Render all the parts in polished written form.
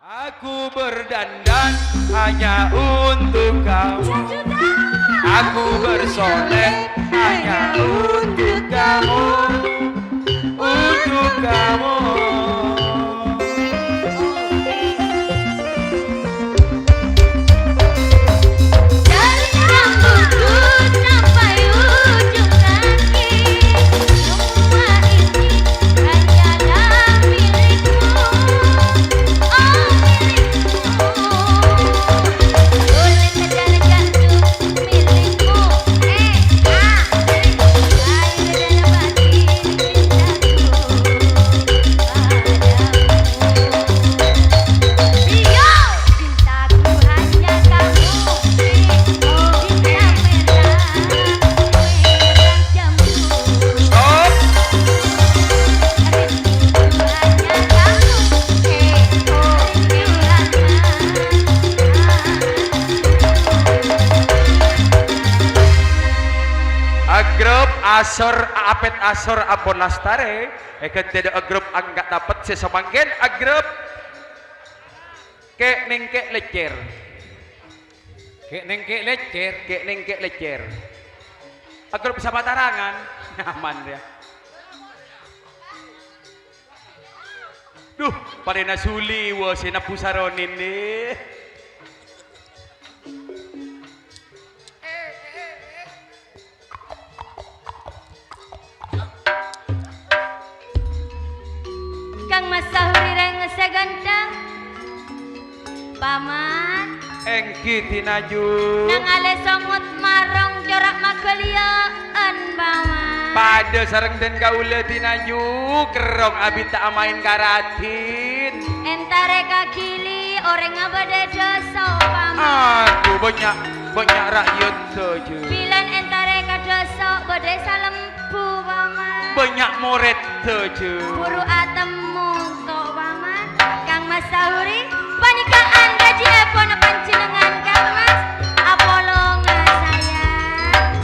Aku berdandan hanya untuk kamu. Aku bersolek hanya untuk kamu. Untuk kamu. Dari rambutku sampai ujung kaki, semua ini hanyalah milikmu. Oh milikmu, boleh kejar jantung milikmu. Milikmu, lahir dan batin cintaku padamu. Cintaku hanya kamu, bintang merah, merah jambu. Stop. Rinduku hanya kamu, rindu Agrup asor apet asor abon lastare eket tidak agrup angkat dapat sesamanggen agrup kek nengkek lecer kek nengkek lecer agrup sama tarangan nyaman ya duh pada nasuli wa sina pusaronin nih Kang Mas Sahuri reng seganteng paman engki tinaju nang ale songot marong corak magaliaan paman pada sareng dan kaula tinaju kerong abi tak main karatin entare kakili orang abade doso paman aduh banyak rakyat saja bilan entare kadoso bade salempu paman banyak murid saja buru atemu to paman Kang Mas Sahuri panikaan gaji epon panjenengan Kang Mas apolong sayang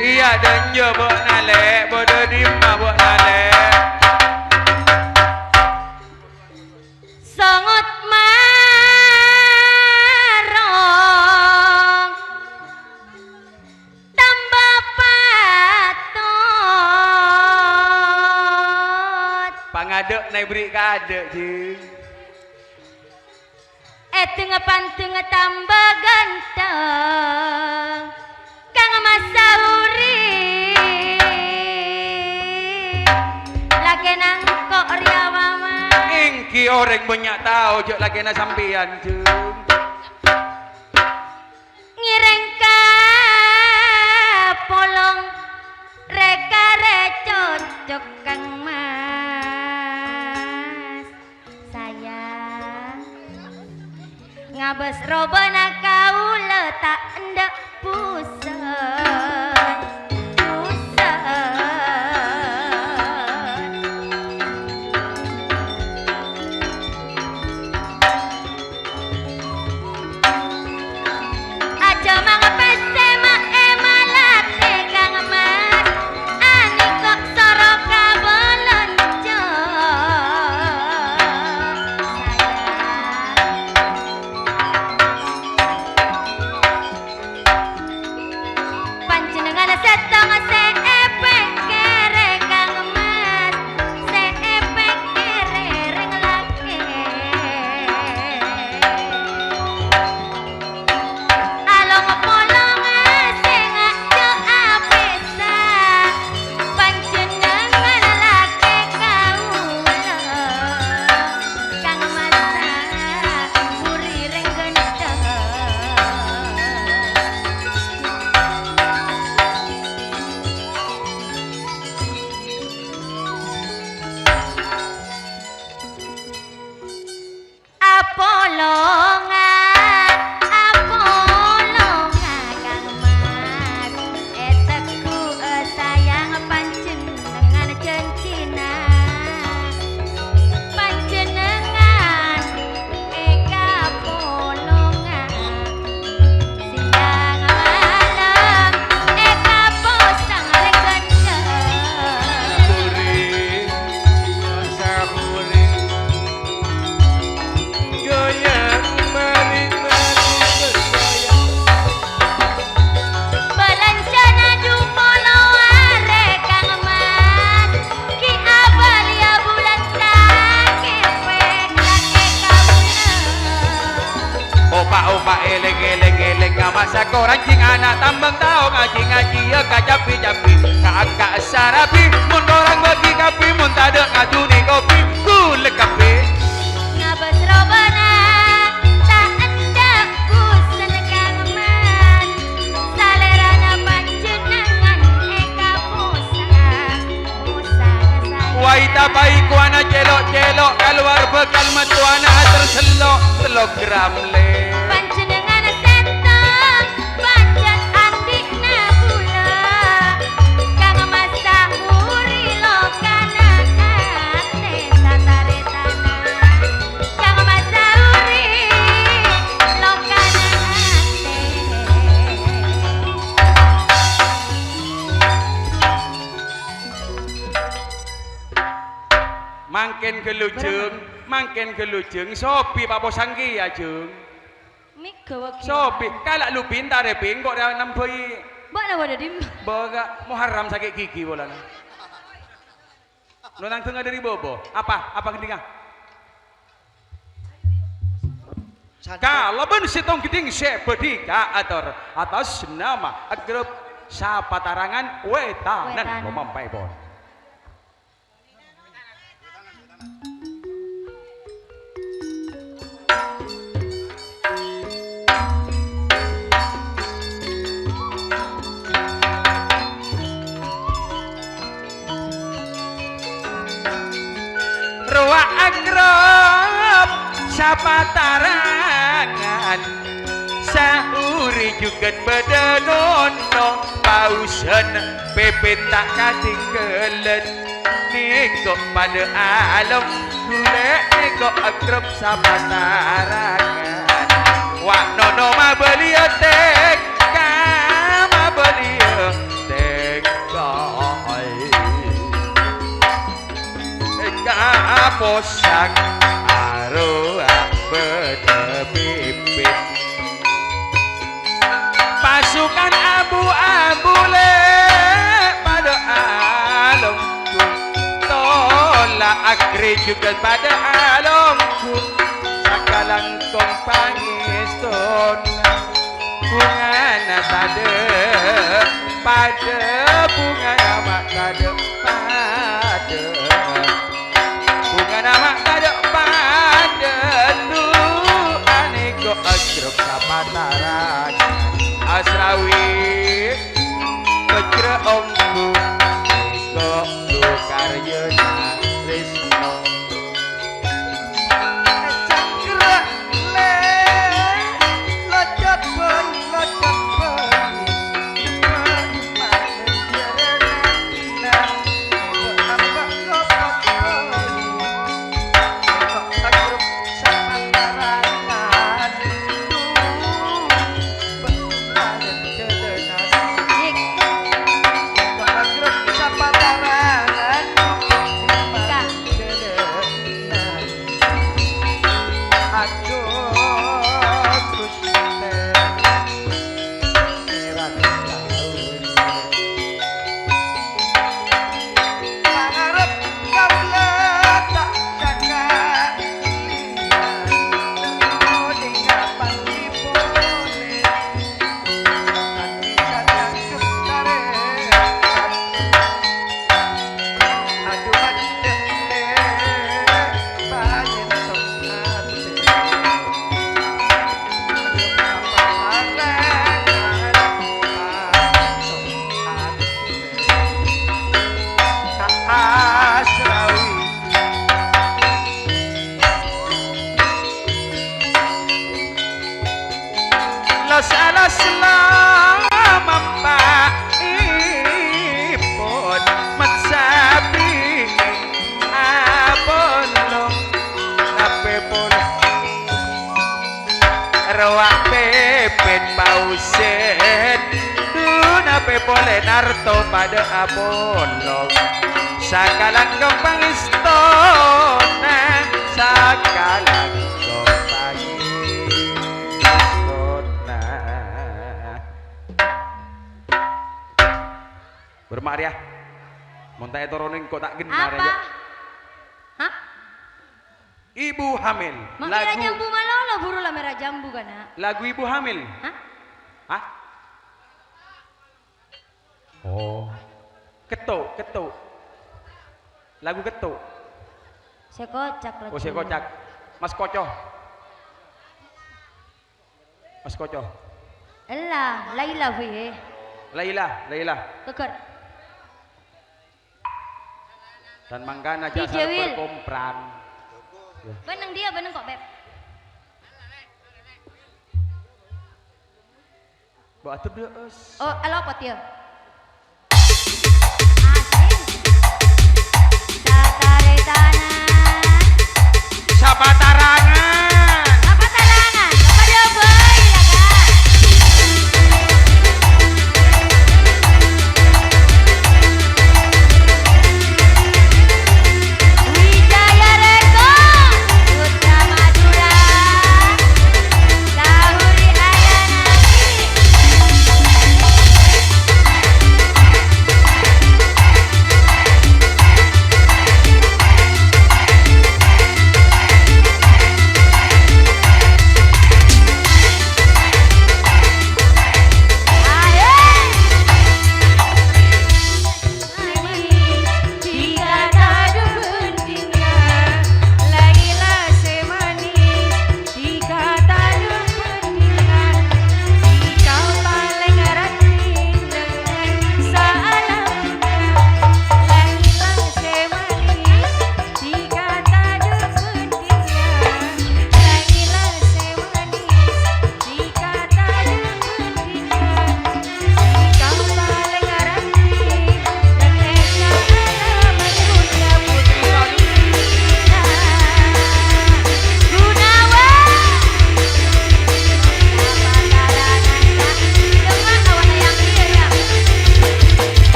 iya dan jo bok nalek bodoh dimah bok nalek songot marong tambah patut pangadek naik beri kadek je eteng panteng tambah ganteng Kang Mas Sahuri lagi nangkok riawaman engki orang banyak tahu jok lagi na sampean je ngireng ka polong reka recocok Kang Mas sayang ngabes robana kau letak ndak pusat aja mangepes semak emalate Kang Mas ani kok soroka belonco sayang ko ranjing anak tambang tao ngaji-ngaji ya kacapi-capi kaangka sarapi mun orang bagi kapi mun tade ngajuni kopi kulek kapi ngabas robana tak anda busan kang mas salerana panjenengan eka musa waita baik wana celok-celok keluar bekal metuana terselok kilogram le panjenengan sentong pancen andikna kula kang mas sahuri lokana ate satare tanah kang mas sahuri lokana mangken kelujeng sopi Pak Bosanggi ya jeng mik gawa sopi kalak lu pintar ya ping kok dah nampoi mbok na wada dim baga muharram sakit gigi bolana lu nang tengah dari bobo apa ketinggal kalau ben sitong kiting sepedika ator atas nama grup sapatarangan wetanan memampai bon Ruwa agrop sapatarangan sahuri juga bedenono pausen pepet tak katinggalan niko pada alam gulek niko agrop sapatarangan wak nono ma belia tek ma belia tek kaposak aroa bedebibit pasukan abu-abu le pada alamku tolak akhir juga pada alamku sakalang kong pangiston bunga tade pada bunga nama tade pada bunga nama tade pada lu aneko agrok sapataran asrawi kecre omku niko lu karyana tresno cakra le locot bon boleh narto pada abolong sakalang gampang istona sakalang gampang istona bermaria montai toroning kok tak genar apa? Hah? Ibu hamil Mak merah jambu malolo buru lah merah jambu kana lagu ibu hamil hah? hah? Oh. Ketuk. Lagu ketuk. Saya kocak lagu. Oh, saya kocak. Mas Koco. Mas Koco. Elah, Laila fi. Laila. Keker. Dan mangkana DJ jasa Will. berkomprang. Beneng dia, beneng kok, Beb. Bawa atur deus. Oh, alo apa dia? Satare tanah. Siapa tarangan? Apa tarangan? Apa dia boy lah kan? Wijaya Reko, Putra Madura, Kahuri Ayanami.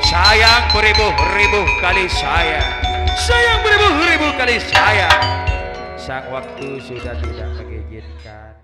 Sayang beribu-ribu kali sayang, sayang beribu-ribu kali sayang. Sang waktu sudah tidak mengizinkan.